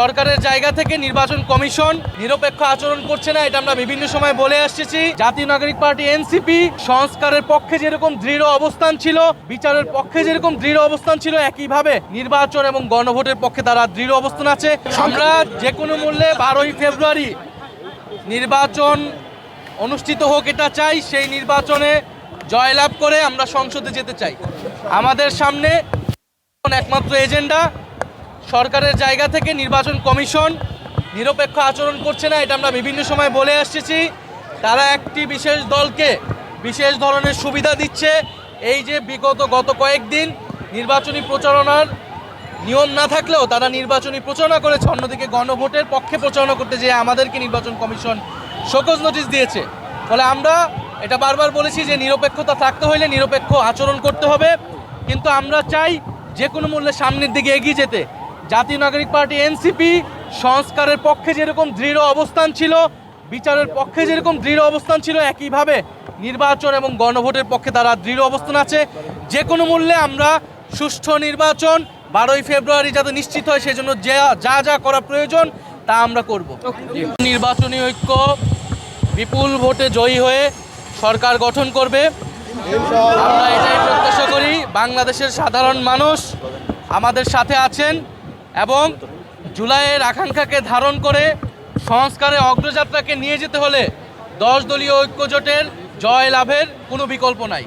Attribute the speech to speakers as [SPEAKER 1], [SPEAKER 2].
[SPEAKER 1] সরকারের জায়গা থেকে নির্বাচন কমিশন নিরপেক্ষ আচরণ করছে না, এটা আমরা বিভিন্ন সময় বলে আসছি। জাতীয় নাগরিক পার্টি এনসিপি সংস্কারের পক্ষে যেরকম দৃঢ় অবস্থান ছিল, বিচারের পক্ষে যেরকম দৃঢ় অবস্থান ছিল, একইভাবে নির্বাচন এবং গণভোটের পক্ষে তারা দৃঢ় অবস্থান আছে। আমরা যে কোনো মূল্যে 12ই ফেব্রুয়ারি নির্বাচন অনুষ্ঠিত হোক এটা চাই। সেই নির্বাচনে জয়লাভ করে আমরা সংসদে যেতে চাই। আমাদের সামনে একমাত্র এজেন্ডা সরকারের জায়গা থেকে নির্বাচন কমিশন নিরপেক্ষ আচরণ করছে না, এটা আমরা বিভিন্ন সময় বলে আসছি। তারা একটি বিশেষ দলকে বিশেষ ধরনের সুবিধা দিচ্ছে। এই যে গত কয়েকদিন নির্বাচনী প্রচারণার নিয়ম না থাকলেও তারা নির্বাচনী প্রচারণা করেছে, অন্যদিকে গণভোটের পক্ষে প্রচারণা করতে যেয়ে আমাদেরকে নির্বাচন কমিশন শোকজ নোটিশ দিয়েছে। ফলে আমরা এটা বারবার বলেছি যে নিরপেক্ষতা থাকতে হলে নিরপেক্ষ আচরণ করতে হবে, কিন্তু আমরা চাই যে কোনো মূল্যে সামনের দিকে এগিয়ে যেতে। জাতীয় নাগরিক পার্টি এনসিপি সংস্কারের পক্ষে যেরকম দৃঢ় অবস্থান ছিল, বিচারের পক্ষে যেরকম দৃঢ় অবস্থান ছিল, একইভাবে নির্বাচন এবং গণভোটের পক্ষে তারা দৃঢ় অবস্থান আছে। যে কোনো মূল্যে আমরা সুষ্ঠু নির্বাচন 12ই ফেব্রুয়ারি যাতে নিশ্চিত হয়, সেজন্য যা যা করা প্রয়োজন তা আমরা করব। নির্বাচনী ঐক্য বিপুল ভোটে জয়ী হয়ে সরকার গঠন করবে, আমরা এটাই প্রত্যাশা করি। বাংলাদেশের সাধারণ মানুষ আমাদের সাথে আছেন এবং জুলাইয়ের আকাঙ্ক্ষাকে ধারণ করে সংস্কারের অগ্রযাত্রাকে নিয়ে যেতে হলে 10 দলীয় ঐক্যজোটের জয় লাভের কোনো বিকল্প নাই।